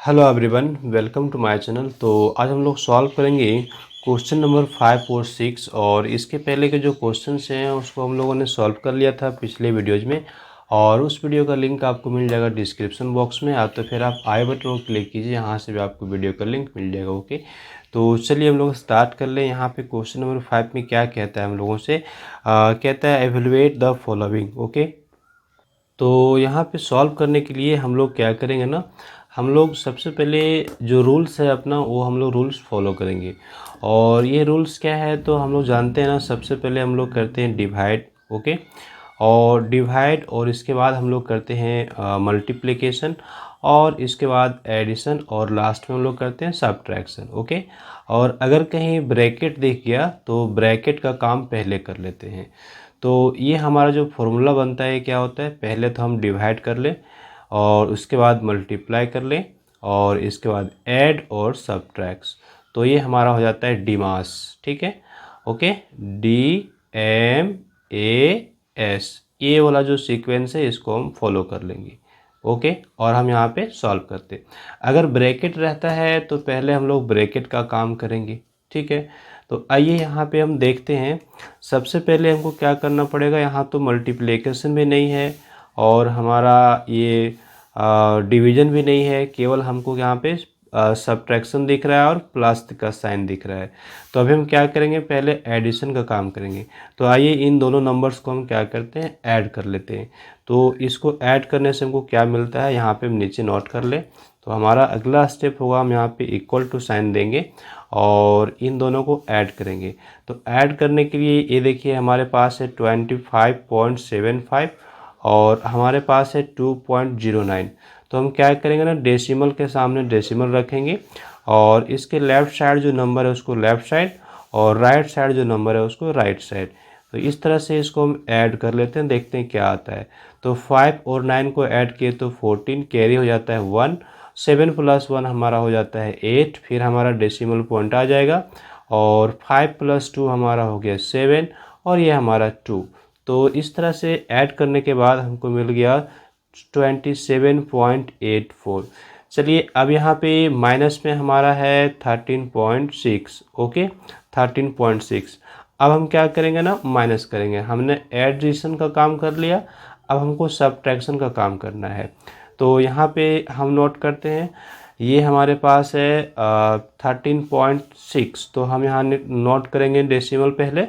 Hello everyone, welcome to my channel. तो आज हम लोग सॉल्व करेंगे क्वेश्चन नंबर 5 और 6। और इसके पहले के जो क्वेश्चंस हैं उसको हम लोगों ने सॉल्व कर लिया था पिछले वीडियोज में, और उस वीडियो का लिंक आपको मिल जाएगा डिस्क्रिप्शन बॉक्स में। तो फिर आप आई बटन को क्लिक कीजिए, यहाँ से भी आपको वीडियो का लिंक मिल जाएगा। ओके, तो चलिए हम लोग स्टार्ट कर लें। यहाँ पे क्वेश्चन नंबर 5 में क्या कहता है हम लोगों से, कहता है एवेलुएट द फॉलोइंग। ओके, तो यहाँ पे सॉल्व करने के लिए हम लोग क्या करेंगे ना, हम लोग सबसे पहले जो रूल्स है अपना वो हम लोग रूल्स फॉलो करेंगे। और ये रूल्स क्या है तो हम लोग जानते हैं ना, सबसे पहले हम लोग करते हैं डिवाइड। ओके, और डिवाइड और इसके बाद हम लोग करते हैं मल्टीप्लिकेशन, और इसके बाद एडिशन, और लास्ट में हम लोग करते हैं सब्ट्रैक्शन। ओके, और अगर कहीं ब्रैकेट दिख गया तो ब्रैकेट का काम पहले कर लेते हैं। तो ये हमारा जो फॉर्मूला बनता है क्या होता है, पहले तो हम डिवाइड कर लें और उसके बाद मल्टीप्लाई कर लें और इसके बाद ऐड और सब्ट्रैक्ट्स। तो ये हमारा हो जाता है डिमास। ठीक है, ओके, DMAS, ये वाला जो सीक्वेंस है इसको हम फॉलो कर लेंगे। ओके, और हम यहाँ पे सॉल्व करते। अगर ब्रैकेट रहता है तो पहले हम लोग ब्रैकेट का काम करेंगे। ठीक है, तो आइए यहाँ पे हम देखते हैं। सबसे पहले हमको क्या करना पड़ेगा, यहाँ तो मल्टीप्लिकेशन भी नहीं है और हमारा ये डिवीजन भी नहीं है, केवल हमको यहाँ पे सब्ट्रैक्शन दिख रहा है और प्लस का साइन दिख रहा है। तो अभी हम क्या करेंगे, पहले एडिशन का काम करेंगे। तो आइए इन दोनों नंबर्स को हम क्या करते हैं, ऐड कर लेते हैं। तो इसको ऐड करने से हमको क्या मिलता है, यहाँ पे हम नीचे नोट कर ले। तो हमारा अगला स्टेप होगा, हम यहाँ पे इक्वल टू साइन देंगे और इन दोनों को ऐड करेंगे। तो ऐड करने के लिए ये देखिए हमारे पास है 25.75 और हमारे पास है 2.09। तो हम क्या करेंगे ना, डेसिमल के सामने डेसिमल रखेंगे और इसके लेफ़्ट साइड जो नंबर है उसको लेफ़्ट साइड और राइट साइड जो नंबर है उसको राइट साइड। तो इस तरह से इसको हम ऐड कर लेते हैं, देखते हैं क्या आता है। तो 5 और 9 को ऐड किए तो 14, कैरी हो जाता है 1, 7 + 1 हमारा हो जाता है 8, फिर हमारा डेसिमल पॉइंट आ जाएगा और 5 + 2 हमारा हो गया 7 और ये हमारा 2। तो इस तरह से ऐड करने के बाद हमको मिल गया 27.84। चलिए अब यहाँ पे माइनस में हमारा है 13.6। ओके, 13.6। अब हम क्या करेंगे ना, माइनस करेंगे। हमने एडिशन का काम कर लिया, अब हमको सब्ट्रैक्शन का काम करना है। तो यहाँ पे हम नोट करते हैं, ये हमारे पास है 13.6। तो हम यहाँ नोट करेंगे डेसिमल पहले,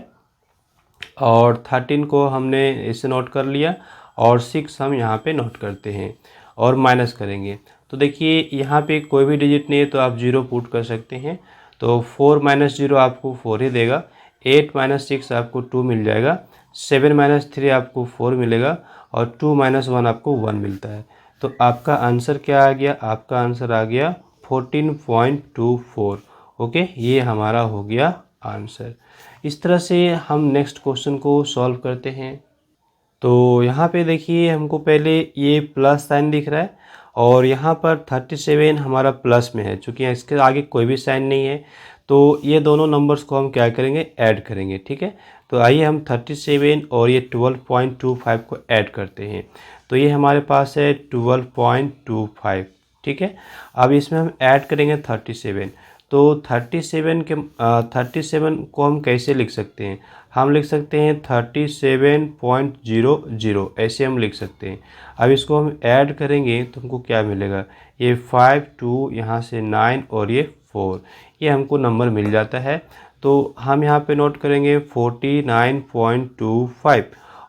और 13 को हमने इसे नोट कर लिया और 6 हम यहाँ पे नोट करते हैं और माइनस करेंगे। तो देखिए यहाँ पे कोई भी डिजिट नहीं है तो आप 0 पुट कर सकते हैं। तो 4 - 0 आपको 4 ही देगा, 8 - 6 आपको 2 मिल जाएगा, 7 - 3 आपको 4 मिलेगा और 2 - 1 आपको 1 मिलता है। तो आपका आंसर क्या आ गया, आपका आंसर आ गया 14.24। ओके, ये हमारा हो गया आंसर। इस तरह से हम नेक्स्ट क्वेश्चन को सॉल्व करते हैं। तो यहाँ पे देखिए हमको पहले ये प्लस साइन दिख रहा है और यहाँ पर 37 हमारा प्लस में है, चूँकि इसके आगे कोई भी साइन नहीं है। तो ये दोनों नंबर्स को हम क्या करेंगे, ऐड करेंगे। ठीक है, तो आइए हम 37 और ये 12.25 को ऐड करते हैं। तो ये हमारे पास है 12.25। ठीक है, अब इसमें हम ऐड करेंगे 37। तो 37 को हम कैसे लिख सकते हैं, हम लिख सकते हैं 37.00, ऐसे हम लिख सकते हैं। अब इसको हम ऐड करेंगे तो हमको क्या मिलेगा, ये 5, 2, यहाँ से 9 और ये 4, ये हमको नंबर मिल जाता है। तो हम यहाँ पे नोट करेंगे 49.25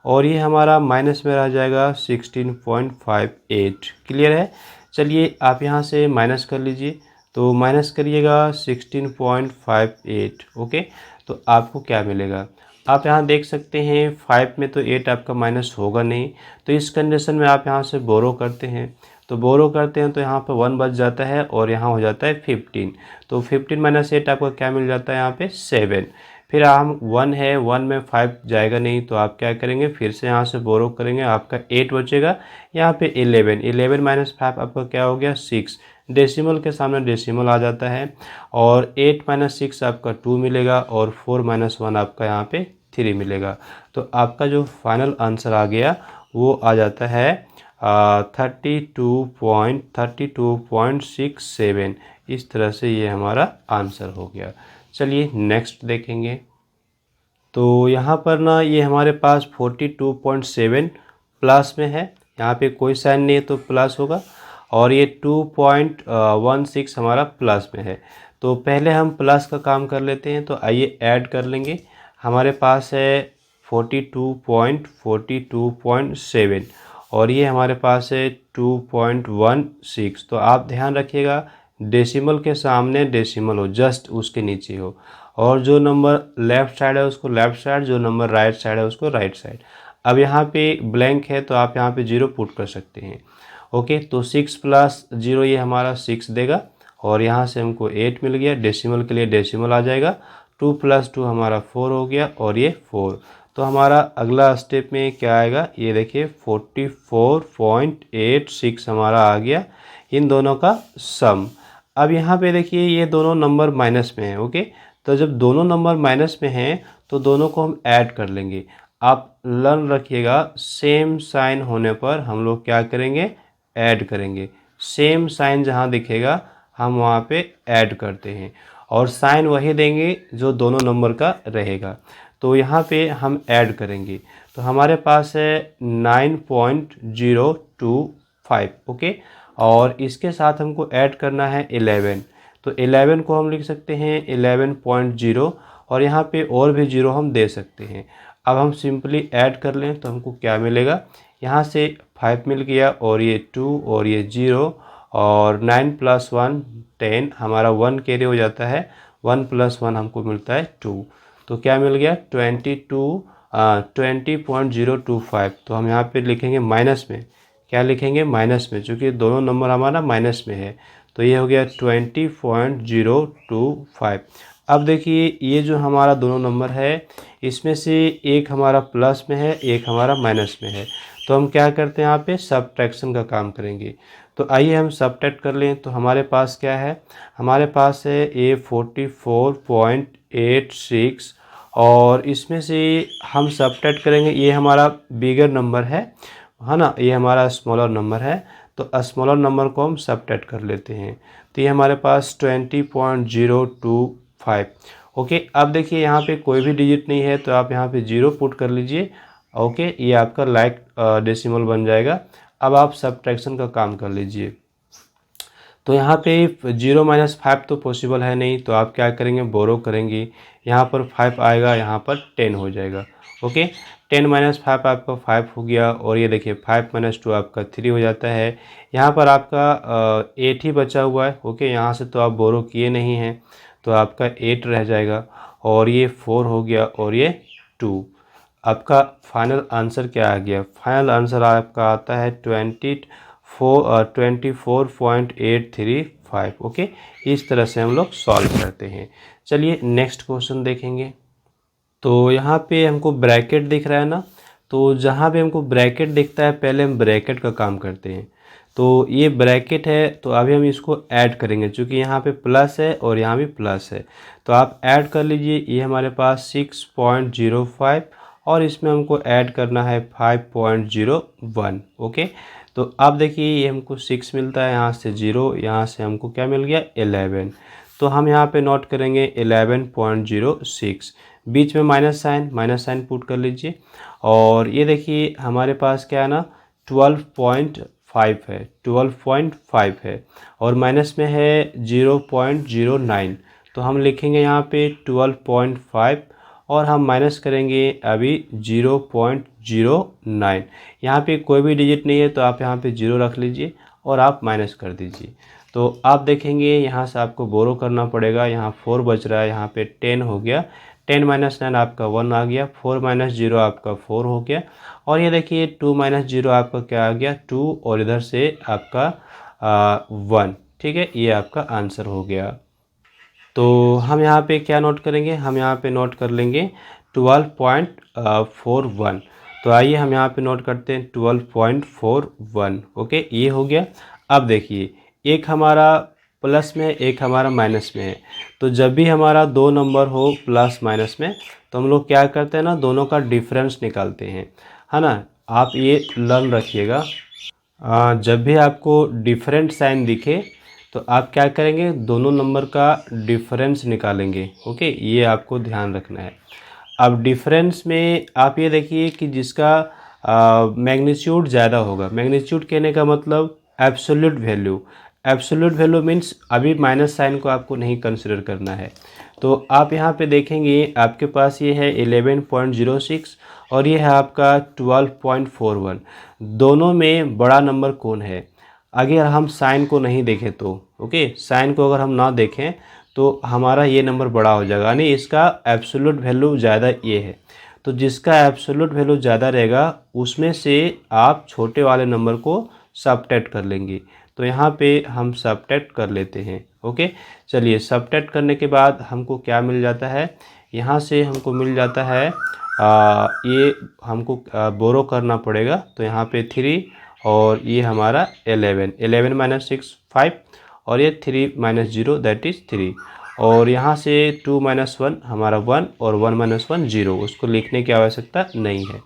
और ये हमारा माइनस में रह जाएगा 16.58। क्लियर है। चलिए आप यहाँ से माइनस कर लीजिए, तो माइनस करिएगा 16.58। ओके, तो आपको क्या मिलेगा, आप यहाँ देख सकते हैं 5 में तो 8 आपका माइनस होगा नहीं। तो इस कंडीशन में आप यहाँ से बोरो करते हैं, तो बोरो करते हैं तो यहाँ पर 1 बच जाता है और यहाँ हो जाता है 15। तो 15 - 8 आपको क्या मिल जाता है, यहाँ पे 7। फिर हम 1 है, 1 में 5 जाएगा नहीं तो आप क्या करेंगे, फिर से यहाँ से बोरो करेंगे, आपका 8 बचेगा। यहाँ पे 11, 11 - 5 आपका क्या हो गया, 6। डेसिमल के सामने डेसिमल आ जाता है और 8 - 6 आपका 2 मिलेगा और 4 - 1 आपका यहाँ पे 3 मिलेगा। तो आपका जो फाइनल आंसर आ गया वो आ जाता है 32.67। इस तरह से ये हमारा आंसर हो गया। चलिए नेक्स्ट देखेंगे। तो यहाँ पर ना ये हमारे पास 42.7 प्लस में है, यहाँ पे कोई साइन नहीं है तो प्लस होगा, और ये 2.16 हमारा प्लस में है। तो पहले हम प्लस का काम कर लेते हैं, तो आइए ऐड कर लेंगे। हमारे पास है 42.42.7 और ये हमारे पास है 2.16। तो आप ध्यान रखिएगा डेसिमल के सामने डेसिमल हो, जस्ट उसके नीचे हो, और जो नंबर लेफ़्ट साइड है उसको लेफ़्ट साइड, जो नंबर राइट साइड है उसको राइट साइड। अब यहाँ पे ब्लैंक है तो आप यहाँ पे 0 पुट कर सकते हैं। ओके, तो 6 प्लस 0 ये हमारा 6 देगा, और यहाँ से हमको 8 मिल गया। डेसिमल के लिए डेसिमल आ जाएगा, 2 प्लस 2 हमारा 4 हो गया, और ये 4। तो हमारा अगला स्टेप में क्या आएगा, ये देखिए 44.86 हमारा आ गया इन दोनों का सम। अब यहाँ पे देखिए ये दोनों नंबर माइनस में है। ओके, तो जब दोनों नंबर माइनस में हैं तो दोनों को हम ऐड कर लेंगे। आप लर्न रखिएगा, सेम साइन होने पर हम लोग क्या करेंगे, ऐड करेंगे। सेम साइन जहाँ दिखेगा हम वहाँ पे ऐड करते हैं, और साइन वही देंगे जो दोनों नंबर का रहेगा। तो यहाँ पे हम ऐड करेंगे, तो हमारे पास है 9.025। ओके, और इसके साथ हमको ऐड करना है 11। तो 11 को हम लिख सकते हैं 11.0, और यहाँ पे और भी 0 हम दे सकते हैं। अब हम सिंपली ऐड कर लें तो हमको क्या मिलेगा, यहाँ से 5 मिल गया, और ये 2 और ये 0, और 9 प्लस 1 10, हमारा 1 कैरी हो जाता है, 1 प्लस 1 हमको मिलता है 2। तो क्या मिल गया 20.025। तो हम यहाँ पे लिखेंगे माइनस में, क्या लिखेंगे माइनस में, चूँकि दोनों नंबर हमारा माइनस में है। तो ये हो गया 20.025। अब देखिए ये जो हमारा दोनों नंबर है इसमें से एक हमारा प्लस में है, एक हमारा माइनस में है। तो हम क्या करते हैं, यहाँ पे सब्ट्रैक्शन का काम करेंगे। तो आइए हम सब्ट्रैक्ट कर लें। तो हमारे पास क्या है, हमारे पास है ये 44.86, और इसमें से हम सब्ट्रैक्ट करेंगे, ये हमारा बिगर नंबर है ना, ये हमारा स्मॉलर नंबर है। तो स्मॉलर नंबर को हम सब्ट्रैक्ट कर लेते हैं, तो ये हमारे पास 20.025। ओके, अब देखिए यहाँ पे कोई भी डिजिट नहीं है तो आप यहाँ पे 0 पुट कर लीजिए। ओके, ये आपका लाइक डेसिमल बन जाएगा। अब आप सब्ट्रैक्शन का काम कर लीजिए। तो यहाँ पे 0 - 5 तो पॉसिबल है नहीं, तो आप क्या करेंगे, बोरो करेंगे। यहाँ पर 5 आएगा, यहाँ पर 10 हो जाएगा। ओके, 10 - 5 आपका 5 हो गया, और ये देखिए 5 - 2 आपका 3 हो जाता है। यहाँ पर आपका 8 ही बचा हुआ है। ओके, यहाँ से तो आप बोरो किए नहीं हैं, तो आपका 8 रह जाएगा, और ये 4 हो गया, और ये 2। आपका फाइनल आंसर क्या आ गया, फाइनल आंसर आपका आता है 24.835। ओके, इस तरह से हम लोग सॉल्व करते हैं। चलिए नेक्स्ट क्वेश्चन देखेंगे। तो यहाँ पे हमको ब्रैकेट दिख रहा है ना, तो जहाँ भी हमको ब्रैकेट दिखता है पहले हम ब्रैकेट का काम करते हैं। तो ये ब्रैकेट है, तो अभी हम इसको ऐड करेंगे, क्योंकि यहाँ पे प्लस है और यहाँ भी प्लस है। तो आप ऐड कर लीजिए, ये हमारे पास 6.05, और इसमें हमको ऐड करना है 5.01। ओके, तो अब देखिए ये हमको 6 मिलता है, यहाँ से 0, यहाँ से हमको क्या मिल गया 11। तो हम यहाँ पे नोट करेंगे 11.06, बीच में माइनस साइन पुट कर लीजिए। और ये देखिए हमारे पास क्या है ना 12.5 है, 12.5 है, और माइनस में है 0.09। तो हम लिखेंगे यहाँ पे 12.5, और हम माइनस करेंगे अभी 0.09। यहाँ पे कोई भी डिजिट नहीं है, तो आप यहाँ पे 0 रख लीजिए और आप माइनस कर दीजिए। तो आप देखेंगे यहाँ से आपको बोरो करना पड़ेगा। यहाँ 4 बच रहा है, यहाँ पे 10 हो गया, 10 - 9 आपका 1 आ गया, 4 - 0 आपका 4 हो गया, और ये देखिए 2 - 0 आपका क्या आ गया 2, और इधर से आपका 1। ठीक है, ये आपका आंसर हो गया। तो हम यहाँ पे क्या नोट करेंगे, हम यहाँ पे नोट कर लेंगे 12.41। तो आइए हम यहाँ पे नोट करते हैं 12.41। ओके, ये हो गया। अब देखिए एक हमारा प्लस में, एक हमारा माइनस में है। तो जब भी हमारा दो नंबर हो प्लस माइनस में, तो हम लोग क्या करते हैं ना, दोनों का डिफरेंस निकालते हैं, है ना। आप ये लर्न रखिएगा। जब भी आपको डिफरेंट साइन दिखे तो आप क्या करेंगे, दोनों नंबर का डिफरेंस निकालेंगे। ओके, ये आपको ध्यान रखना है। अब डिफरेंस में आप ये देखिए कि जिसका मैग्नीट्यूड ज़्यादा होगा, मैग्नीट्यूड कहने का मतलब absolute value. Absolute value means अभी माइनस साइन को आपको नहीं कंसिडर करना है। तो आप यहाँ पे देखेंगे आपके पास ये है 11.06 और ये है आपका 12.41। दोनों में बड़ा नंबर कौन है? अगर हम साइन को नहीं देखें तो, ओके, साइन को अगर हम ना देखें तो हमारा ये नंबर बड़ा हो जाएगा, यानी इसका एब्सोल्यूट वैल्यू ज़्यादा ये है। तो जिसका एब्सोल्यूट वैल्यू ज़्यादा रहेगा उसमें से आप छोटे वाले नंबर को सबट्रैक्ट कर लेंगे। तो यहाँ पे हम सबट्रैक्ट कर लेते हैं। ओके, चलिए सबट्रैक्ट करने के बाद हमको क्या मिल जाता है, यहाँ से हमको मिल जाता है ये हमको बोरो करना पड़ेगा। तो यहाँ पे 3 और ये हमारा 11 माइनस 6 5 और ये 3 माइनस 0 दैट इज़ 3 और यहाँ से 2 माइनस 1 हमारा 1 और 1 माइनस 1 0, उसको लिखने की आवश्यकता नहीं है।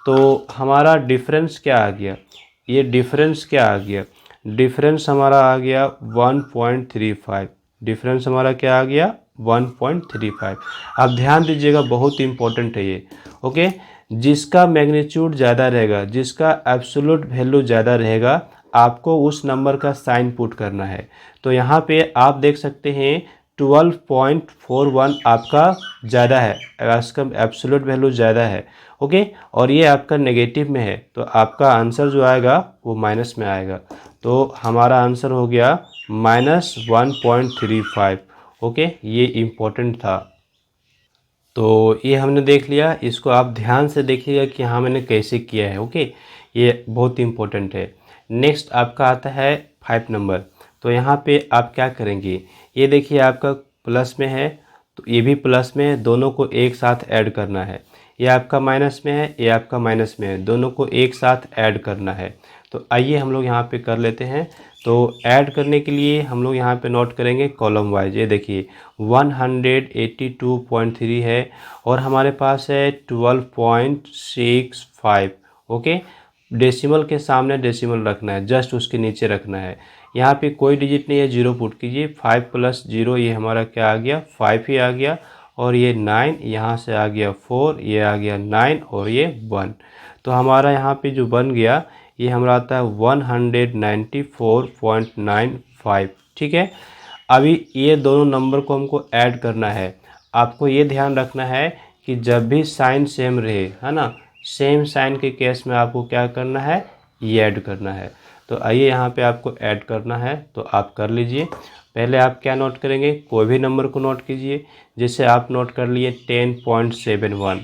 तो हमारा डिफरेंस क्या आ गया, ये डिफरेंस क्या आ गया, डिफरेंस हमारा आ गया 1.35। डिफरेंस हमारा क्या आ गया 1.35। आप ध्यान दीजिएगा, बहुत इंपॉर्टेंट है ये। ओके, जिसका मैग्नीट्यूड ज़्यादा रहेगा, जिसका एब्सोल्यूट वैल्यू ज़्यादा रहेगा, आपको उस नंबर का साइन पुट करना है। तो यहाँ पे आप देख सकते हैं 12.41 आपका ज़्यादा है, इसका एब्सोल्यूट वैल्यू ज़्यादा है। ओके, और ये आपका नेगेटिव में है तो आपका आंसर जो आएगा वो माइनस में आएगा। तो हमारा आंसर हो गया -1.35। ओके, ये इम्पोर्टेंट था। तो ये हमने देख लिया, इसको आप ध्यान से देखिएगा कि हाँ मैंने कैसे किया है। ओके, ये बहुत इम्पोर्टेंट है। नेक्स्ट आपका आता है 5 नंबर। तो यहाँ पे आप क्या करेंगे, ये देखिए आपका प्लस में है तो ये भी प्लस में है, दोनों को एक साथ ऐड करना है। ये आपका माइनस में है, ये आपका माइनस में है, दोनों को एक साथ ऐड करना है। तो आइए हम लोग यहाँ पे कर लेते हैं। तो ऐड करने के लिए हम लोग यहाँ पे नोट करेंगे कॉलम वाइज। ये देखिए 182.3 है और हमारे पास है 12.65। ओके, डेसिमल के सामने डेसिमल रखना है, जस्ट उसके नीचे रखना है। यहाँ पे कोई डिजिट नहीं है, 0 पुट कीजिए। 5 प्लस 0 ये हमारा क्या आ गया, 5 ही आ गया। और ये 9 यहाँ से आ गया 4, ये आ गया 9 और ये 1। तो हमारा यहाँ पे जो बन गया ये हमारा आता है 194.95। ठीक है, अभी ये दोनों नंबर को हमको ऐड करना है। आपको ये ध्यान रखना है कि जब भी साइन सेम रहे, है ना, सेम साइन के केस में आपको क्या करना है, ये ऐड करना है। तो आइए यहाँ पे आपको ऐड करना है, तो आप कर लीजिए। पहले आप क्या नोट करेंगे, कोई भी नंबर को नोट कीजिए। जैसे आप नोट कर लिए 10.71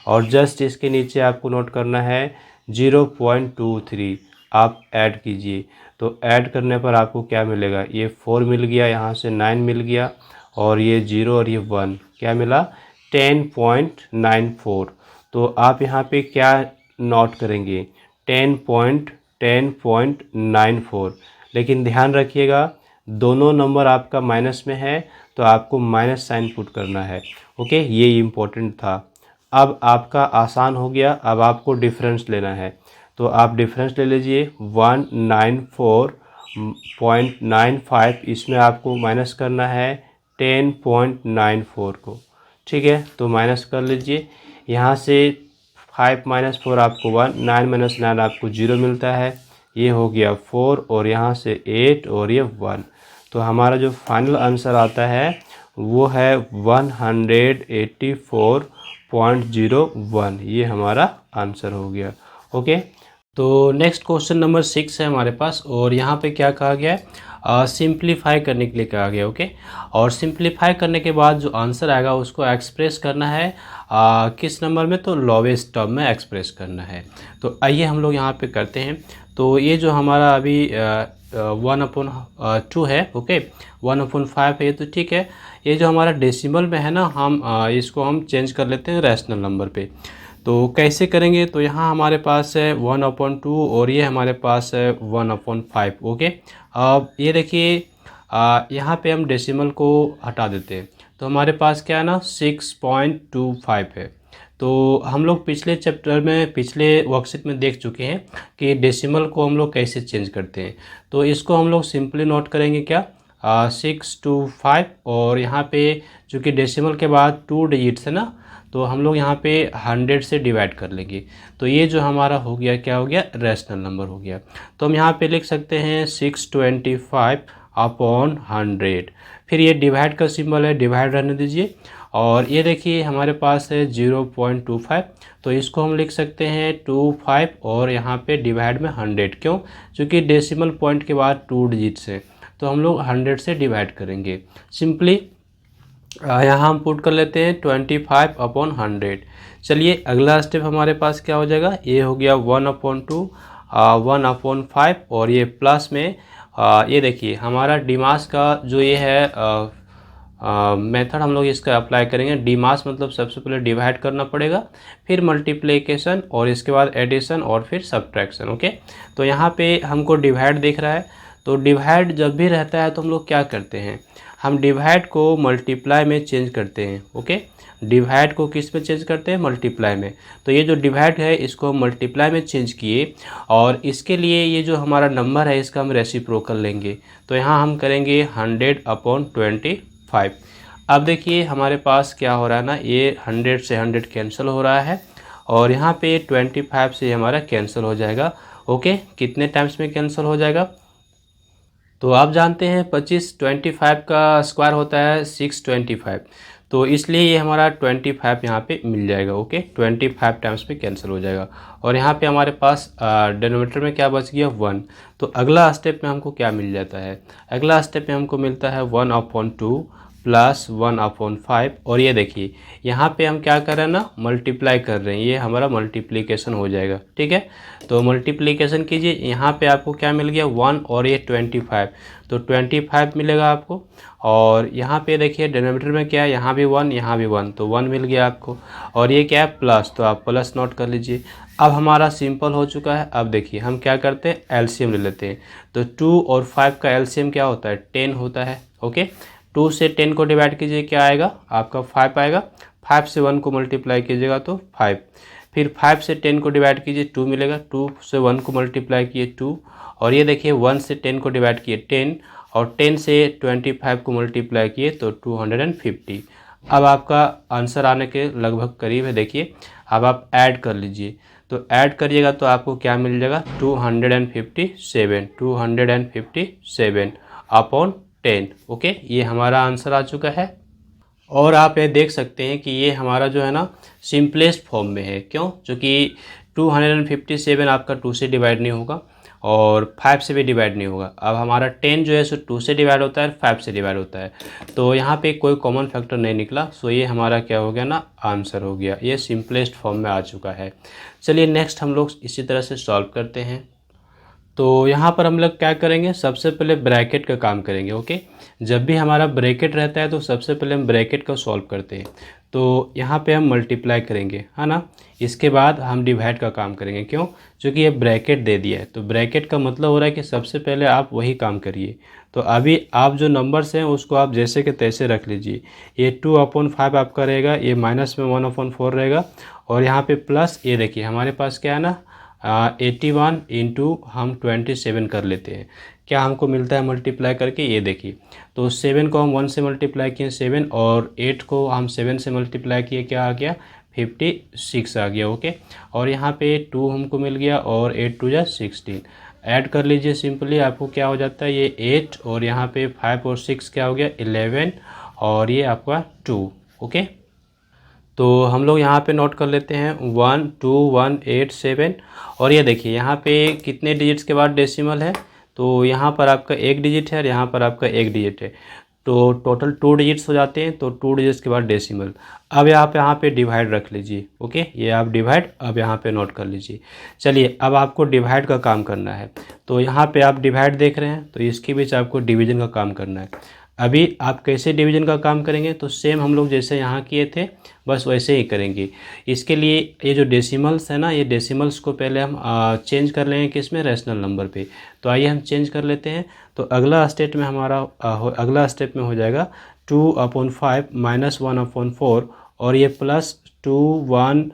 और जस्ट इसके नीचे आपको नोट करना है 0.23। आप ऐड कीजिए। तो ऐड करने पर आपको क्या मिलेगा, ये 4 मिल गया, यहाँ से 9 मिल गया और ये 0 और ये 1 क्या मिला 10.94। तो आप यहाँ पे क्या नोट करेंगे 10.94। लेकिन ध्यान रखिएगा दोनों नंबर आपका माइनस में है तो आपको माइनस साइन पुट करना है। ओके, ये इम्पोर्टेंट था। अब आपका आसान हो गया, अब आपको डिफरेंस लेना है। तो आप डिफरेंस ले लीजिए 194.95, इसमें आपको माइनस करना है 10.94 को। ठीक है, तो माइनस कर लीजिए। यहाँ से 5 माइनस 4 आपको 1, 9 माइनस 9 आपको 0 मिलता है, ये हो गया 4 और यहाँ से 8 और ये 1। तो हमारा जो फाइनल आंसर आता है वो है 184.01। ये हमारा आंसर हो गया। ओके, तो नेक्स्ट क्वेश्चन नंबर 6 है हमारे पास और यहाँ पे क्या कहा गया है, सिंप्लीफाई करने के लिए कहा गया। ओके, और सिंप्लीफाई करने के बाद जो आंसर आएगा उसको एक्सप्रेस करना है किस नंबर में, तो लोवेस्ट टर्म में एक्सप्रेस करना है। तो आइए हम लोग यहाँ पे करते हैं। तो ये जो हमारा अभी 1/2 है, ओके, 1/5 है, तो ठीक है। ये जो हमारा डेसिमल में है ना, हम इसको हम चेंज कर लेते हैं रैशनल नंबर पे। तो कैसे करेंगे, तो यहाँ हमारे पास है 1/2 और ये हमारे पास है 1/5। ओके, अब ये देखिए यहाँ पे हम डेसिमल को हटा देते हैं तो हमारे पास क्या है ना 6.25 है। तो हम लोग पिछले चैप्टर में, पिछले वर्कशीट में देख चुके हैं कि डेसिमल को हम लोग कैसे चेंज करते हैं। तो इसको हम लोग सिंपली नोट करेंगे क्या, 6 to 5, और यहाँ पे चूँकि डेसिमल के बाद 2 डिजिट्स है ना, तो हम लोग यहाँ पे 100 से डिवाइड कर लेंगे। तो ये जो हमारा हो गया, क्या हो गया, रैशनल नंबर हो गया। तो हम यहाँ पे लिख सकते हैं 625 अपॉन 100। फिर ये डिवाइड का सिंबल है, डिवाइड रहने दीजिए। और ये देखिए हमारे पास है 0.25, तो इसको हम लिख सकते हैं 25 और यहाँ पे डिवाइड में 100। क्यों, क्योंकि डेसिमल पॉइंट के बाद 2 डिजिट्स है, तो हम लोग 100 से डिवाइड करेंगे। सिंपली यहाँ हम पुट कर लेते हैं 25 अपॉन 100। चलिए अगला स्टेप हमारे पास क्या हो जाएगा, ये हो गया 1/2, 1/5, और ये प्लस में ये देखिए हमारा डिमास का जो ये है मेथड हम लोग इसका अप्लाई करेंगे। डिमास मतलब सबसे पहले डिवाइड करना पड़ेगा, फिर मल्टीप्लिकेशन, और इसके बाद एडिशन, और फिर सब्ट्रैक्शन। ओके, तो यहाँ पे हमको डिवाइड दिख रहा है, तो डिवाइड जब भी रहता है तो हम लोग क्या करते हैं, हम डिवाइड को मल्टीप्लाई में चेंज करते हैं। ओके, डिवाइड को किस में चेंज करते हैं, मल्टीप्लाई में। तो ये जो डिवाइड है इसको हम मल्टीप्लाई में चेंज किए, और इसके लिए ये जो हमारा नंबर है इसका हम रेसिप्रोकल लेंगे। तो यहाँ हम करेंगे 100/25। अब देखिए हमारे पास क्या हो रहा है ना, ये 100 से 100 कैंसिल हो रहा है, और यहाँ पे 25 से हमारा कैंसिल हो जाएगा। ओके, कितने टाइम्स में कैंसिल हो जाएगा, तो आप जानते हैं 25 का स्क्वायर होता है 625, तो इसलिए ये हमारा 25 यहाँ पे मिल जाएगा। ओके, 25 टाइम्स में कैंसिल हो जाएगा, और यहाँ पे हमारे पास डिनोमिनेटर में क्या बच गया, 1। तो अगला स्टेप में हमको क्या मिल जाता है, अगला स्टेप में हमको मिलता है 1/2 प्लस 1/5, और ये देखिए यहाँ पे हम क्या कर रहे हैं ना, मल्टीप्लाई कर रहे हैं, ये हमारा मल्टीप्लिकेशन हो जाएगा। ठीक है, तो मल्टीप्लिकेशन कीजिए, यहाँ पे आपको क्या मिल गया, 1 और ये 25, तो 25 मिलेगा आपको। और यहाँ पे देखिए डिनोमिनेटर में क्या है, यहाँ भी 1, यहाँ भी 1, तो 1 मिल गया आपको, और ये क्या है, प्लस, तो आप प्लस नोट कर लीजिए। अब हमारा सिंपल हो चुका है। अब देखिए हम क्या करते हैं, एलसीएम ले लेते हैं। तो 2 और 5 का एलसीएम क्या होता है, 10 होता है। ओके, 2 से 10 को डिवाइड कीजिए, क्या आएगा आपका, 5 आएगा। 5 से 1 को मल्टीप्लाई कीजिएगा तो 5, फिर 5 से 10 को डिवाइड कीजिए, 2 मिलेगा। 2 से 1 को मल्टीप्लाई किए, 2, और ये देखिए 1 से 10 को डिवाइड किए, 10, और 10 से 25 को मल्टीप्लाई किए तो 250। अब आपका आंसर आने के लगभग करीब है। देखिए अब आप ऐड कर लीजिए, तो ऐड करिएगा तो आपको क्या मिल जाएगा, 257 अपॉन 10। ओके, ये हमारा आंसर आ चुका है। और आप ये देख सकते हैं कि ये हमारा जो है ना सिंपलेस्ट फॉर्म में है। क्यों, क्योंकि 257 आपका 2 से डिवाइड नहीं होगा, और 5 से भी डिवाइड नहीं होगा। अब हमारा 10 जो है सो 2 से डिवाइड होता है, 5 से डिवाइड होता है, तो यहाँ पे कोई कॉमन फैक्टर नहीं निकला। सो ये हमारा क्या हो गया ना, आंसर हो गया, ये सिंपलेस्ट फॉर्म में आ चुका है। चलिए नेक्स्ट हम लोग इसी तरह से सॉल्व करते हैं। तो यहाँ पर हम लोग क्या करेंगे, सबसे पहले ब्रैकेट का काम करेंगे। ओके, जब भी हमारा ब्रैकेट रहता है तो सबसे पहले हम ब्रैकेट का सॉल्व करते हैं। तो यहाँ पे हम मल्टीप्लाई करेंगे, है ना, इसके बाद हम डिवाइड का काम करेंगे। क्यों, क्योंकि ये ब्रैकेट दे दिया है, तो ब्रैकेट का मतलब हो रहा है कि सबसे पहले आप वही काम करिए। तो अभी आप जो नंबर्स हैं उसको आप जैसे कि तैसे रख लीजिए। ये 2/5 आपका रहेगा, ये माइनस में 1/4 रहेगा, और यहाँ पे प्लस, ये देखिए हमारे पास क्या है ना, 81 इंटू हम 27 कर लेते हैं, क्या हमको मिलता है मल्टीप्लाई करके, ये देखिए। तो 7 को हम 1 से मल्टीप्लाई किए 7, और 8 को हम 7 से मल्टीप्लाई किए, क्या आ गया, 56 आ गया। ओके, और यहाँ पे 2 हमको मिल गया, और 8 2 जा 16, ऐड कर लीजिए सिंपली, आपको क्या हो जाता है, ये 8, और यहाँ पे 5 और 6 क्या हो गया, 11, और ये आपका 2। ओके, तो हम लोग यहाँ पे नोट कर लेते हैं 1 2 1 8 7, और ये देखिए यहाँ पे कितने डिजिट्स के बाद डेसिमल है, तो यहाँ पर आपका 1 डिजिट है, और यहाँ पर आपका 1 डिजिट है, तो टोटल 2 डिजिट्स हो जाते हैं। तो 2 डिजिट्स के बाद डेसिमल। अब यहाँ पे डिवाइड रख लीजिए। ओके, ये आप डिवाइड अब यहाँ पे नोट कर लीजिए। चलिए अब आपको डिवाइड का काम करना है। तो यहाँ पे आप डिवाइड देख रहे हैं, तो इसके बीच आपको डिवीजन का काम करना है। अभी आप कैसे डिवीजन का काम करेंगे, तो सेम हम लोग जैसे यहाँ किए थे बस वैसे ही करेंगे। इसके लिए ये जो डेसिमल्स है ना, ये डेसिमल्स को पहले हम चेंज कर लेंगे किस में, रैशनल नंबर पे। तो आइए हम चेंज कर लेते हैं। तो अगला स्टेप में हो जाएगा 2/5 -1/4 और ये +2 1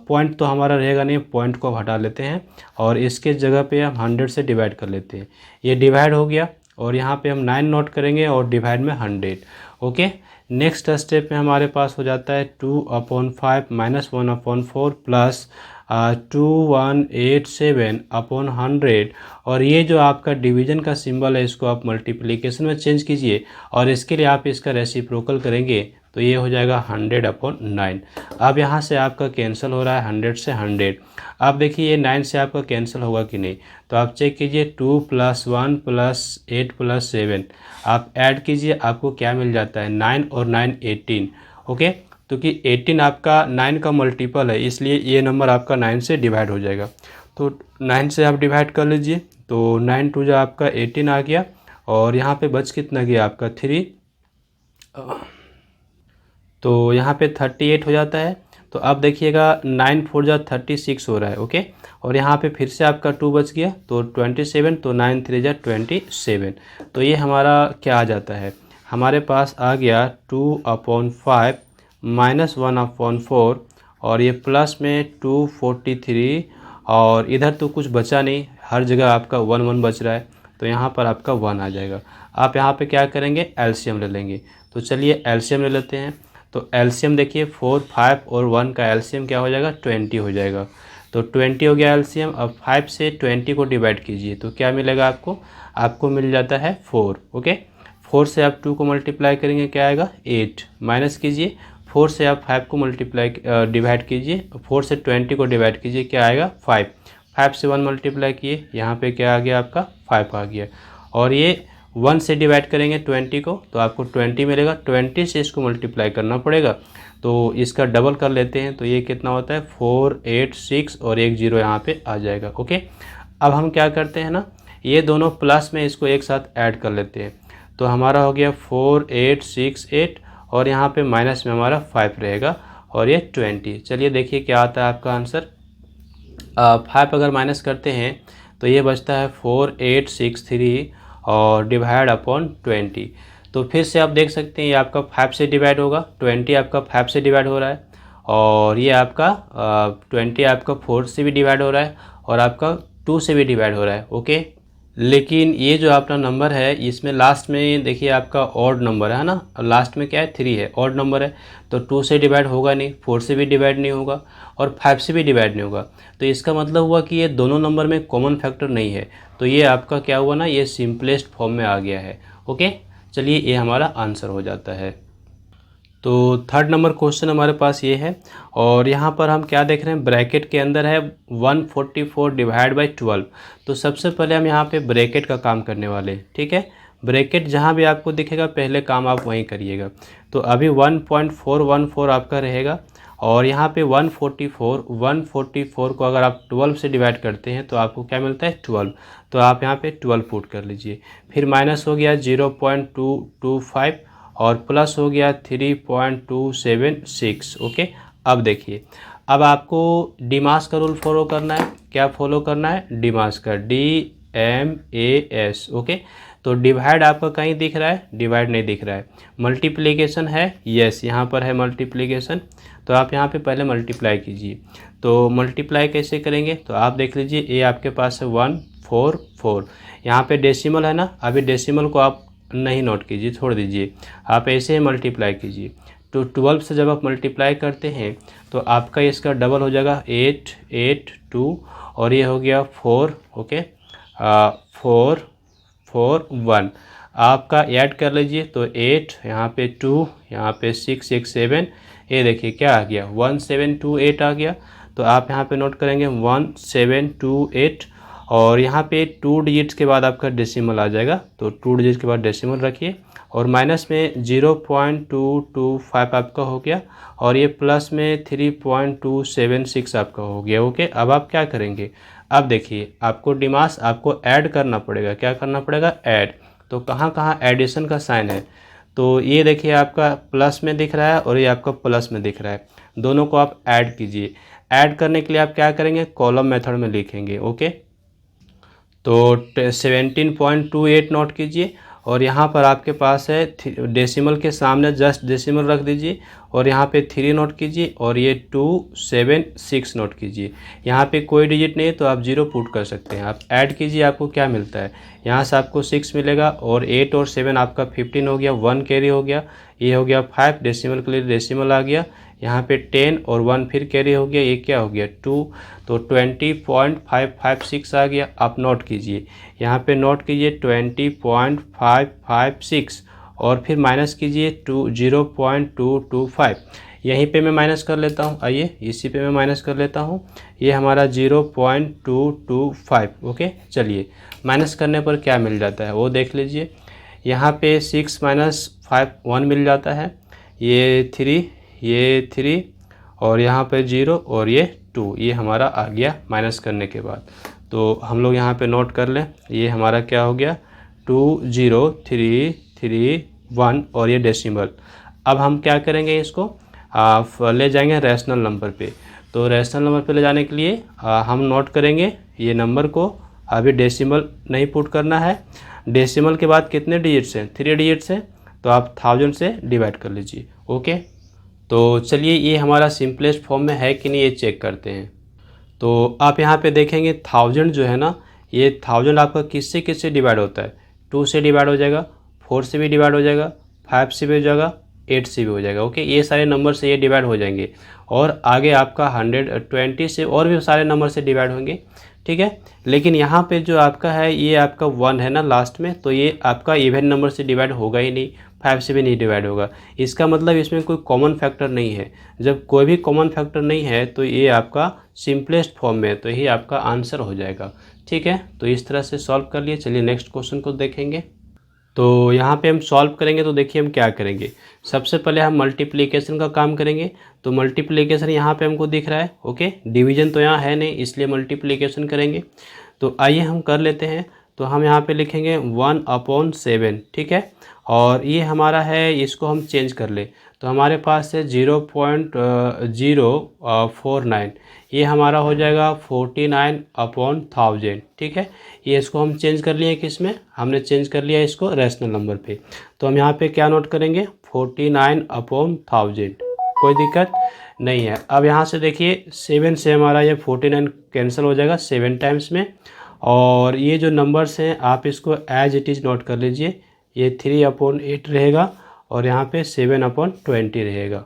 पॉइंट तो हमारा रहेगा नहीं, पॉइंट को हटा लेते हैं और इसके जगह पे हम 100 से डिवाइड कर लेते हैं। ये डिवाइड हो गया और यहाँ पे हम 9 नोट करेंगे और डिवाइड में 100। ओके, नेक्स्ट स्टेप में हमारे पास हो जाता है 2/5 -1/4 प्लस 2187/100। और ये जो आपका डिवीजन का सिंबल है इसको आप मल्टीप्लिकेशन में चेंज कीजिए और इसके लिए आप इसका रेसिप्रोकल करेंगे तो ये हो जाएगा 100/9। अब यहाँ से आपका कैंसिल हो रहा है 100 से 100। अब देखिए ये 9 से आपका कैंसिल होगा कि नहीं, तो आप चेक कीजिए 2 + 1 + 8 + 7 आप ऐड कीजिए, आपको क्या मिल जाता है 9 और 9 18। ओके, क्योंकि 18 आपका 9 का मल्टीपल है इसलिए ये नंबर आपका 9 से डिवाइड हो जाएगा। तो 9 से आप डिवाइड कर लीजिए तो 9 2 जो आपका 18 आ गया और यहाँ पे बच कितना गया आपका 3, तो यहाँ पे 38 हो जाता है। तो अब देखिएगा 9 4 जा 36 हो रहा है। ओके, और यहाँ पे फिर से आपका 2 बच गया तो 27, तो 9 3 जा 27। तो ये हमारा क्या आ जाता है, हमारे पास आ गया 2/5 -1/4 और ये प्लस में 243 और इधर तो कुछ बचा नहीं, हर जगह आपका 1 1 बच रहा है तो यहाँ पर आपका 1 आ जाएगा। आप यहाँ पे क्या करेंगे, एलसीएम ले लेंगे। तो चलिए एलसीएम ले लेते हैं। तो एलसीएम देखिए 4 5 और 1 का एलसीएम क्या हो जाएगा 20 हो जाएगा। तो 20 हो गया एलसीएम। अब 5 से 20 को डिवाइड कीजिए तो क्या मिलेगा आपको, आपको मिल जाता है 4। ओके, 4 से आप 2 को मल्टीप्लाई करेंगे क्या आएगा 8, माइनस कीजिए 4 से आप 5 को डिवाइड कीजिए, 4 से 20 को डिवाइड कीजिए क्या आएगा 5, 5 से 1 मल्टीप्लाई किए यहाँ पे क्या आ गया आपका 5 आ गया। और ये 1 से डिवाइड करेंगे 20 को तो आपको 20 मिलेगा, 20 से इसको मल्टीप्लाई करना पड़ेगा तो इसका डबल कर लेते हैं तो ये कितना होता है 4 8 6 और 1 0 यहाँ पे आ जाएगा। ओके, अब हम क्या करते हैं ना, ये दोनों प्लस में इसको एक साथ ऐड कर लेते हैं तो हमारा हो गया 4 8 6 8 और यहाँ पे माइनस में हमारा 5 रहेगा और ये 20। चलिए देखिए क्या आता है आपका आंसर। 5 अगर माइनस करते हैं तो ये बचता है 4863 और डिवाइड अपॉन 20। तो फिर से आप देख सकते हैं ये आपका 5 से डिवाइड होगा, 20 आपका 5 से डिवाइड हो रहा है और ये आपका 20 आपका 4 से भी डिवाइड हो रहा है और आपका 2 से भी डिवाइड हो रहा है। ओके, लेकिन ये जो आपका नंबर है इसमें लास्ट में देखिए आपका ऑड नंबर है ना, लास्ट में क्या है 3 है, ऑड नंबर है तो 2 से डिवाइड होगा नहीं, 4 से भी डिवाइड नहीं होगा और 5 से भी डिवाइड नहीं होगा। तो इसका मतलब हुआ कि ये दोनों नंबर में कॉमन फैक्टर नहीं है, तो ये आपका क्या हुआ ना, ये सिंपलेस्ट फॉर्म में आ गया है। ओके, चलिए ये हमारा आंसर हो जाता है। तो थर्ड नंबर क्वेश्चन हमारे पास ये है और यहाँ पर हम क्या देख रहे हैं, ब्रैकेट के अंदर है 144 डिवाइड बाई 12। तो सबसे पहले हम यहाँ पे ब्रैकेट का काम करने वाले हैं। ठीक है, ब्रैकेट जहाँ भी आपको दिखेगा पहले काम आप वहीं करिएगा। तो अभी 1.414 आपका रहेगा और यहाँ पे 144 को अगर आप 12 से डिवाइड करते हैं तो आपको क्या मिलता है 12। तो आप यहाँ पे 12 पुट कर लीजिए, फिर माइनस हो गया 0.225 और प्लस हो गया 3.276। ओके, अब देखिए अब आपको डिमास का रूल फॉलो करना है। क्या फॉलो करना है, डिमास का, DMAS। ओके, तो डिवाइड आपका कहीं दिख रहा है, डिवाइड नहीं दिख रहा है। मल्टीप्लिकेशन है, यस यहाँ पर है मल्टीप्लिकेशन, तो आप यहाँ पे पहले मल्टीप्लाई कीजिए। तो मल्टीप्लाई कैसे करेंगे, तो आप देख लीजिए ये आपके पास है 144, यहाँ पे डेसिमल है ना, अभी डेसिमल को आप नहीं नोट कीजिए, छोड़ दीजिए, आप ऐसे ही मल्टीप्लाई कीजिए। तो 12 से जब आप मल्टीप्लाई करते हैं तो आपका इसका डबल हो जाएगा 882 और ये हो गया 4। ओके, 4 4 1 आपका ऐड कर लीजिए तो 8 यहाँ पे 2 यहाँ पे 6 1 7, ये देखिए क्या आ गया 1728 आ गया। तो आप यहाँ पे नोट करेंगे 1728 और यहाँ पे 2 डिजिट्स के बाद आपका डेसिमल आ जाएगा, तो 2 डिजिट के बाद डेसिमल रखिए और माइनस में 0.225 आपका हो गया और ये प्लस में 3.276 आपका हो गया। ओके, अब आप क्या करेंगे, अब देखिए आपको डिमास आपको ऐड करना पड़ेगा। क्या करना पड़ेगा, ऐड। तो कहाँ कहाँ एडिशन का साइन है, तो ये देखिए आपका प्लस में दिख रहा है और ये आपका प्लस में दिख रहा है, दोनों को आप ऐड कीजिए। ऐड करने के लिए आप क्या करेंगे, कॉलम मेथड में लिखेंगे। ओके, तो 17.28 नोट कीजिए और यहाँ पर आपके पास है डेसिमल के सामने जस्ट डेसिमल रख दीजिए और यहाँ पे 3 नोट कीजिए और ये 2 7 6 नोट कीजिए। यहाँ पे कोई डिजिट नहीं है तो आप 0 पुट कर सकते हैं। आप ऐड कीजिए, आपको क्या मिलता है, यहाँ से आपको 6 मिलेगा और 8 और 7 आपका 15 हो गया, 1 कैरी हो गया, ये हो गया 5, डेसिमल के लिए डेसिमल आ गया, यहाँ पे 10 और 1 फिर कैरी हो गया, ये क्या हो गया 2, तो 20.556 आ गया। आप नोट कीजिए, यहाँ पे नोट कीजिए 20.556 और फिर माइनस कीजिए 0.225। यहीं पे मैं माइनस कर लेता हूँ, आइए इसी पे मैं माइनस कर लेता हूँ, ये हमारा 0.225। ओके, चलिए माइनस करने पर क्या मिल जाता है वो देख लीजिए। यहाँ पे 6 माइनस 5 1 मिल जाता है, ये 3, ये 3 और यहाँ पे 0 और ये 2, ये हमारा आ गया माइनस करने के बाद। तो हम लोग यहाँ पे नोट कर लें, ये हमारा क्या हो गया 20331 और ये डेसिमल। अब हम क्या करेंगे, इसको ले जाएंगे रैशनल नंबर पे। तो रैशनल नंबर पे ले जाने के लिए हम नोट करेंगे ये नंबर को, अभी डेसिमल नहीं पुट करना है। डेसिमल के बाद कितने डिजिट्स हैं, 3 डिजिट्स हैं, तो आप 1000 से डिवाइड कर लीजिए। ओके, तो चलिए ये हमारा सिंपलेस्ट फॉर्म में है कि नहीं ये चेक करते हैं। तो आप यहाँ पे देखेंगे 1000 जो है ना, ये 1000 आपका किससे किससे डिवाइड होता है, 2 से डिवाइड हो जाएगा, 4 से भी डिवाइड हो जाएगा, 5 से भी हो जाएगा, 8 से भी हो जाएगा। ओके, ये सारे नंबर से ये डिवाइड हो जाएंगे और आगे आपका 120 से और भी सारे नंबर से डिवाइड होंगे। ठीक है, लेकिन यहाँ पे जो आपका है ये आपका 1 है ना लास्ट में, तो ये आपका इवन नंबर से डिवाइड होगा ही नहीं, 5 से भी नहीं डिवाइड होगा। इसका मतलब इसमें कोई कॉमन फैक्टर नहीं है। जब कोई भी कॉमन फैक्टर नहीं है तो ये आपका सिंपलेस्ट फॉर्म में है, तो यही आपका आंसर हो जाएगा। ठीक है, तो इस तरह से सॉल्व कर लिए। चलिए नेक्स्ट क्वेश्चन को देखेंगे। तो यहाँ पे हम सॉल्व करेंगे तो देखिए हम क्या करेंगे। सबसे पहले हम मल्टीप्लिकेशन का काम करेंगे। तो मल्टीप्लिकेशन यहाँ पे हमको दिख रहा है। ओके, डिवीजन तो यहाँ है नहीं, इसलिए मल्टीप्लिकेशन करेंगे। तो आइए हम कर लेते हैं। तो हम यहाँ पे लिखेंगे 1/7। ठीक है, और ये हमारा है, इसको हम चेंज कर ले तो हमारे पास है 0.049, ये हमारा हो जाएगा 49/1000। ठीक है, ये इसको हम चेंज कर लिए, किस में हमने चेंज कर लिया इसको रैशनल नंबर पे। तो हम यहाँ पे क्या नोट करेंगे 49/1000, कोई दिक्कत नहीं है। अब यहाँ से देखिए 7 से हमारा ये 49 कैंसिल हो जाएगा 7 टाइम्स में, और ये जो नंबर्स हैं आप इसको एज इट इज़ नोट कर लीजिए। ये 3/8 रहेगा और यहाँ पे 7/20 रहेगा।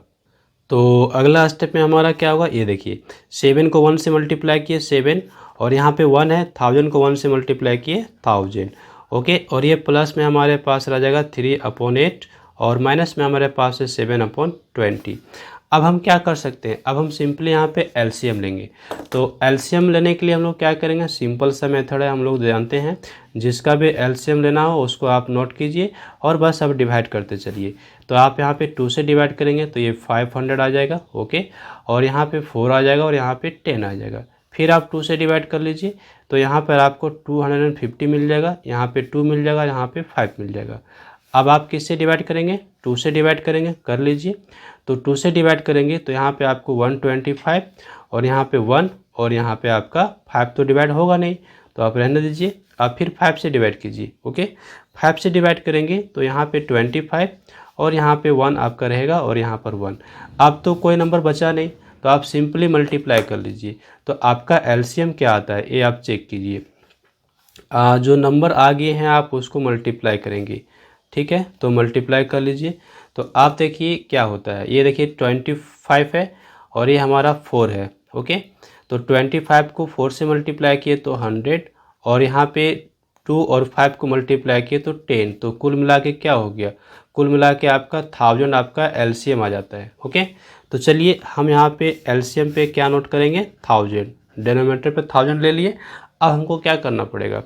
तो अगला स्टेप में हमारा क्या होगा, ये देखिए 7 को 1 से मल्टीप्लाई किए 7, और यहाँ पे 1 है, 1000 को 1 से मल्टीप्लाई किए 1000। ओके, और ये प्लस में हमारे पास रह जाएगा 3/8 और माइनस में हमारे पास है 7/20। अब हम क्या कर सकते हैं, अब हम सिंपली यहाँ पे एलसीएम लेंगे। तो एलसीएम लेने के लिए हम लोग क्या करेंगे, सिंपल सा मेथड है, हम लोग जानते हैं। जिसका भी एलसीएम लेना हो उसको आप नोट कीजिए और बस अब डिवाइड करते चलिए। तो आप यहाँ पे 2 से डिवाइड करेंगे तो ये 500 आ जाएगा। ओके, और यहाँ पे 4 आ जाएगा और यहाँ पे 10 आ जाएगा। फिर आप 2 से डिवाइड कर लीजिए तो यहाँ पर आपको 250 मिल जाएगा, यहाँ पे 2 मिल जाएगा, यहाँ पे 5 मिल जाएगा। अब आप किससे डिवाइड करेंगे, 2 से डिवाइड करेंगे, कर लीजिए। तो 2 से डिवाइड करेंगे तो यहाँ पे आपको 125 और यहाँ पे 1 और यहाँ पे आपका 5 तो डिवाइड होगा नहीं, तो आप रहने दीजिए। आप फिर 5 से डिवाइड कीजिए। ओके, 5 से डिवाइड करेंगे तो यहाँ पे 25 और यहाँ पे 1 आपका रहेगा और यहाँ पर 1। अब तो कोई नंबर बचा नहीं, तो आप सिंपली मल्टीप्लाई कर लीजिए। तो आपका एलसीएम क्या आता है ये आप चेक कीजिए। जो नंबर आ गए हैं आप उसको मल्टीप्लाई करेंगे। ठीक है, तो मल्टीप्लाई कर लीजिए। तो आप देखिए क्या होता है, ये देखिए 25 है और ये हमारा 4 है। ओके, तो 25 को 4 से मल्टीप्लाई किए तो 100 और यहाँ पे 2 और 5 को मल्टीप्लाई किए तो 10, तो कुल मिला के क्या हो गया, कुल मिला के आपका 1000 आपका एलसीएम आ जाता है। ओके, तो चलिए हम यहाँ पे एलसीएम पे क्या नोट करेंगे 1000, डिनोमिनेटर पे 1000 ले लिए। अब हमको क्या करना पड़ेगा,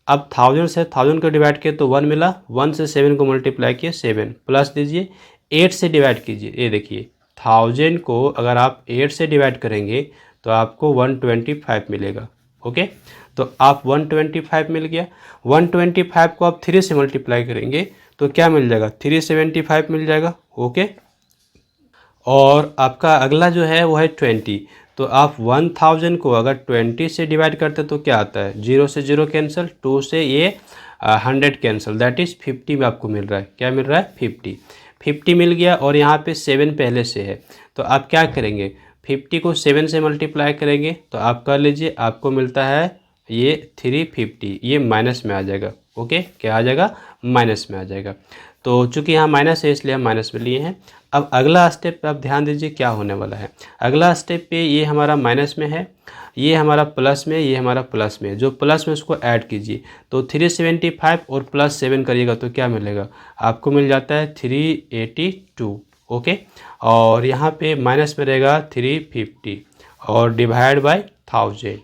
अब 1000 से 1000 को डिवाइड किए तो 1 मिला, 1 से 7 को मल्टीप्लाई किए 7, प्लस दीजिए 8 से डिवाइड कीजिए। ये देखिए 1000 को अगर आप 8 से डिवाइड करेंगे तो आपको 125 मिलेगा। ओके, तो आप 125 मिल गया। 125 को आप 3 से मल्टीप्लाई करेंगे तो क्या मिल जाएगा, 375 मिल जाएगा। ओके, और आपका अगला जो है वो है 20। तो आप 1000 को अगर 20 से डिवाइड करते तो क्या आता है, 0 से 0 कैंसिल, 2 से ये 100 कैंसिल, दैट इज़ 50 में आपको मिल रहा है। क्या मिल रहा है, 50। 50 मिल गया और यहाँ पे 7 पहले से है, तो आप क्या करेंगे, 50 को 7 से मल्टीप्लाई करेंगे तो आप कर लीजिए, आपको मिलता है ये 350, ये माइनस में आ जाएगा। ओके, क्या आ जाएगा, माइनस में आ जाएगा। तो चूंकि यहाँ माइनस है इसलिए हम माइनस में लिए हैं। अब अगला स्टेप पे आप ध्यान दीजिए क्या होने वाला है। अगला स्टेप पे ये हमारा माइनस में है, ये हमारा प्लस में, ये हमारा प्लस में है। जो प्लस में उसको ऐड कीजिए, तो 375 और प्लस 7 करिएगा तो क्या मिलेगा, आपको मिल जाता है 382। ओके, और यहाँ पे माइनस में रहेगा 350 और डिवाइड बाय 1000।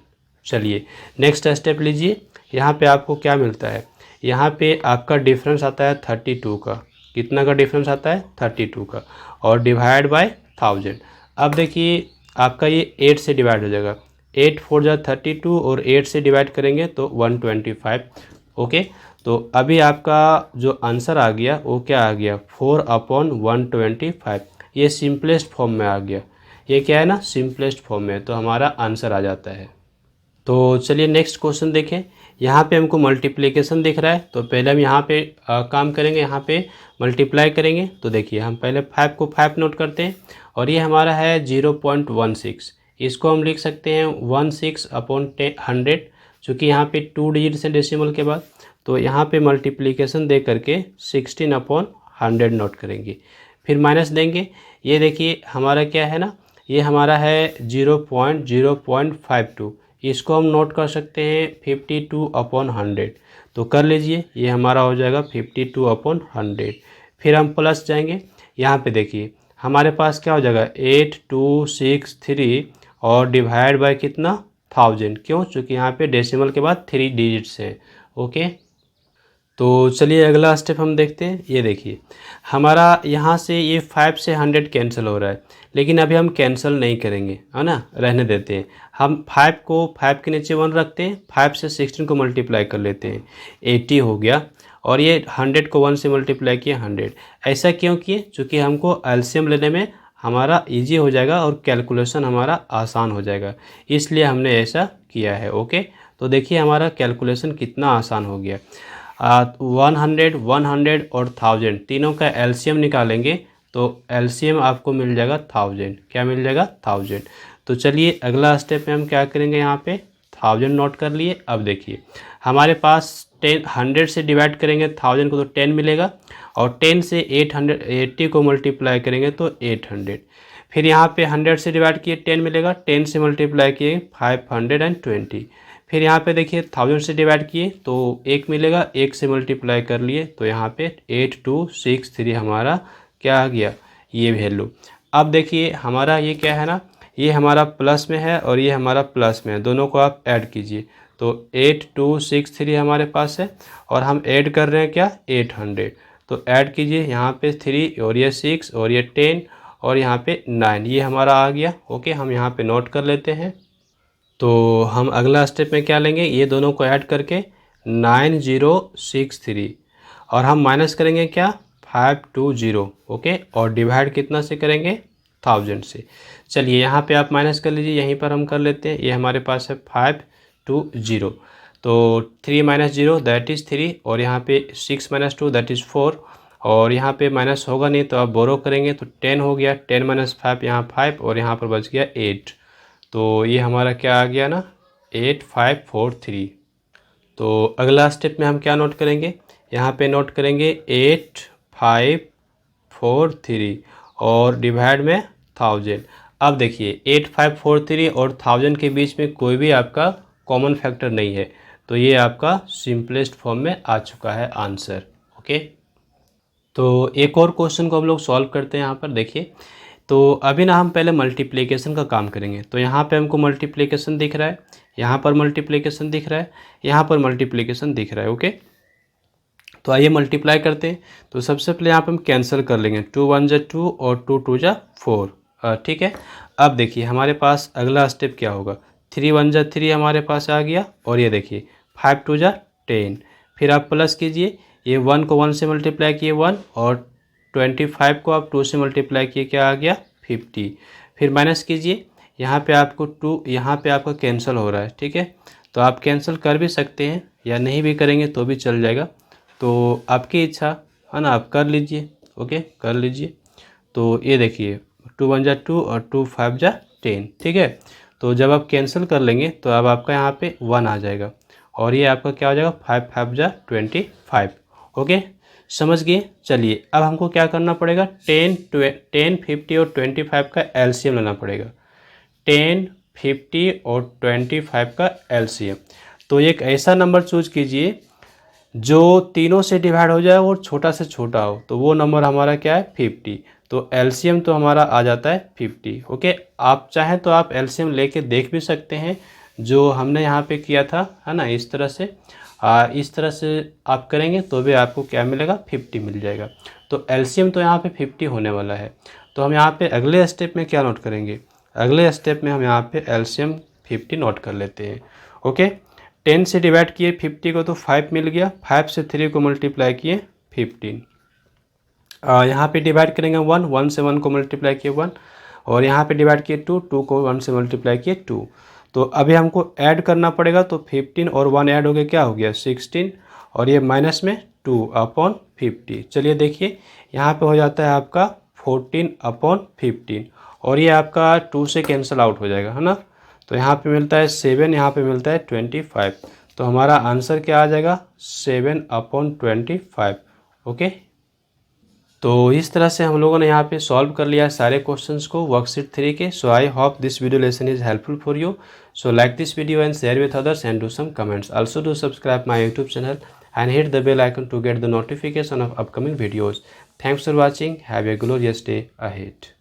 चलिए नेक्स्ट स्टेप लीजिए, यहाँ पे आपको क्या मिलता है, यहाँ पे आपका डिफरेंस आता है 32 का। कितना का डिफरेंस आता है, 32 का, और डिवाइड बाय 1000। अब देखिए आपका ये 8 से डिवाइड हो जाएगा, 8 4 जा 32 और 8 से डिवाइड करेंगे तो 125। ओके, तो अभी आपका जो आंसर आ गया वो क्या आ गया, 4/125। ये सिंपलेस्ट फॉर्म में आ गया, ये क्या है ना, सिंपलेस्ट फॉर्म में, तो हमारा आंसर आ जाता है। तो चलिए नेक्स्ट क्वेश्चन देखें। यहाँ पे हमको मल्टीप्लिकेशन दिख रहा है, तो पहले हम यहाँ पे काम करेंगे, यहाँ पे मल्टीप्लाई करेंगे। तो देखिए हम पहले 5 को 5 नोट करते हैं और ये हमारा है 0.16। इसको हम लिख सकते हैं 16/100, चूँकि यहाँ पे 2 डिजिट्स हैं डेसिमल के बाद, तो यहाँ पे मल्टीप्लिकेशन दे करके 16/100 नोट करेंगे। फिर माइनस देंगे, ये देखिए हमारा क्या है ना, ये हमारा है 0.052। इसको हम नोट कर सकते हैं 52/100, तो कर लीजिए, ये हमारा हो जाएगा 52/100। फिर हम प्लस जाएंगे, यहाँ पे देखिए हमारे पास क्या हो जाएगा 8263 और डिवाइड बाय कितना, 1000। क्यों, चूँकि यहाँ पे डेसिमल के बाद 3 डिजिट्स हैं। ओके, तो चलिए अगला स्टेप हम देखते हैं। ये देखिए हमारा यहाँ से ये 5 से 100 कैंसिल हो रहा है, लेकिन अभी हम कैंसिल नहीं करेंगे, है ना, रहने देते हैं। हम 5 को 5 के नीचे 1 रखते हैं, 5 से 16 को मल्टीप्लाई कर लेते हैं, 80 हो गया, और ये 100 को 1 से मल्टीप्लाई किए 100। ऐसा क्यों किए, चूँकि हमको एलसीएम लेने में हमारा ईजी हो जाएगा और कैलकुलेशन हमारा आसान हो जाएगा, इसलिए हमने ऐसा किया है। ओके, तो देखिए हमारा कैलकुलेशन कितना आसान हो गया। 100, 100 और 1000 तीनों का एलसीएम निकालेंगे तो एलसीएम आपको मिल जाएगा 1000। क्या मिल जाएगा, 1000। तो चलिए अगला स्टेप में हम क्या करेंगे, यहाँ पे 1000 नोट कर लिए। अब देखिए हमारे पास 100 से डिवाइड करेंगे 1000 को तो 10 मिलेगा, और 10 से 880 को मल्टीप्लाई करेंगे तो 800। फिर यहाँ पे 100 से डिवाइड किए 10 मिलेगा, 10 से मल्टीप्लाई किए 520। फिर यहाँ पे देखिए 1000 से डिवाइड किए तो 1 मिलेगा, 1 से मल्टीप्लाई कर लिए तो यहाँ पे 8263 हमारा क्या आ गया, ये वैल्यू। अब देखिए हमारा ये क्या है ना, ये हमारा प्लस में है और ये हमारा प्लस में है, दोनों को आप ऐड कीजिए तो 8263 हमारे पास है, और हम ऐड कर रहे हैं क्या, 800। तो ऐड कीजिए, यहाँ पे 3 और ये 6 और ये 10 और यहाँ पे 9, ये हमारा आ गया। ओके, हम यहाँ पे नोट कर लेते हैं। तो हम अगला स्टेप में क्या लेंगे, ये दोनों को ऐड करके 9063, और हम माइनस करेंगे क्या, 520। ओके, और डिवाइड कितना से करेंगे, 1000 से। चलिए यहाँ पे आप माइनस कर लीजिए, यहीं पर हम कर लेते हैं। ये हमारे पास है 520, तो 3 - 0 दैट इज़ 3, और यहाँ पे 6 - 2 दैट इज़ 4, और यहाँ पे माइनस होगा नहीं तो आप बोरो करेंगे तो 10 हो गया, 10 - 5 यहाँ 5, और यहाँ पर बच गया 8। तो ये हमारा क्या आ गया ना, 8543। तो अगला स्टेप में हम क्या नोट करेंगे, यहाँ पे नोट करेंगे 8543 और डिवाइड में 1000। अब देखिए 8543 और 1000 के बीच में कोई भी आपका कॉमन फैक्टर नहीं है, तो ये आपका सिंपलेस्ट फॉर्म में आ चुका है आंसर। ओके, तो एक और क्वेश्चन को हम लोग सॉल्व करते हैं। यहाँ पर देखिए, तो अभी ना हम पहले मल्टीप्लिकेशन का काम करेंगे। तो यहाँ पे हमको मल्टीप्लिकेशन दिख रहा है, यहाँ पर मल्टीप्लिकेशन दिख रहा है, यहाँ पर मल्टीप्लिकेशन दिख रहा है। ओके, तो आइए मल्टीप्लाई करते हैं। तो सबसे पहले यहाँ पे हम कैंसिल कर लेंगे, 2 × 1 = 2 और 2 × 2 = 4। ठीक है, अब देखिए हमारे पास अगला स्टेप क्या होगा, 3 × 1 = 3 हमारे पास आ गया, और ये देखिए 5 × 2 = 10। फिर आप प्लस कीजिए, ये 1 को 1 से मल्टीप्लाई किए 1, और 25 को आप 2 से मल्टीप्लाई किए, क्या आ गया, 50। फिर माइनस कीजिए, यहाँ पे आपको 2, यहाँ पे आपका कैंसिल हो रहा है। ठीक है, तो आप कैंसिल कर भी सकते हैं या नहीं भी करेंगे तो भी चल जाएगा, तो आपकी इच्छा है ना, आप कर लीजिए। ओके, कर लीजिए। तो ये देखिए 2 1 जा 2 और 2 5 जा 10, ठीक है। तो जब आप कैंसिल कर लेंगे तो अब आपका यहाँ पे 1 आ जाएगा और ये आपका क्या हो जाएगा 5 5 जा 25। ओके, समझ गए। चलिए अब हमको क्या करना पड़ेगा, 10 50 और 25 का एलसीएम लेना पड़ेगा। 10 50 और 25 का एलसीएम। तो एक ऐसा नंबर चूज कीजिए जो तीनों से डिवाइड हो जाए और छोटा से छोटा हो, तो वो नंबर हमारा क्या है 50। तो एलसीएम तो हमारा आ जाता है 50। ओके, आप चाहें तो आप एलसीएम लेके देख भी सकते हैं जो हमने यहाँ पे किया था, है ना। इस तरह से आप करेंगे तो भी आपको क्या मिलेगा 50 मिल जाएगा। तो एलसीएम तो यहाँ पे 50 होने वाला है। तो हम यहाँ पे अगले स्टेप में क्या नोट करेंगे, अगले स्टेप में हम यहाँ पे एलसीएम 50 नोट कर लेते हैं। ओके, 10 से डिवाइड किए 50 को तो 5 मिल गया, 5 से 3 को मल्टीप्लाई किए 15। यहाँ पे डिवाइड करेंगे 1 से 1 को मल्टीप्लाई किए 1, और यहाँ पे डिवाइड किए 2 को 1 से मल्टीप्लाई किए 2। तो अभी हमको ऐड करना पड़ेगा, तो 15 और 1 ऐड हो गया, क्या हो गया 16, और ये माइनस में 2/50। चलिए देखिए यहाँ पे हो जाता है आपका 14/15, और ये आपका 2 से कैंसिल आउट हो जाएगा, है ना। तो यहाँ पे मिलता है 7, यहाँ पे मिलता है 25। तो हमारा आंसर क्या आ जाएगा 7/25। ओके, तो इस तरह से हम लोगों ने यहाँ पे सॉल्व कर लिया सारे क्वेश्चंस को वर्कशीट 3 के। So I hope this video lesson is helpful for you. So like this video and share with others and do some comments. Also do subscribe my YouTube channel and hit the bell icon to get the notification of upcoming videos. Thanks for watching. Have a glorious day ahead.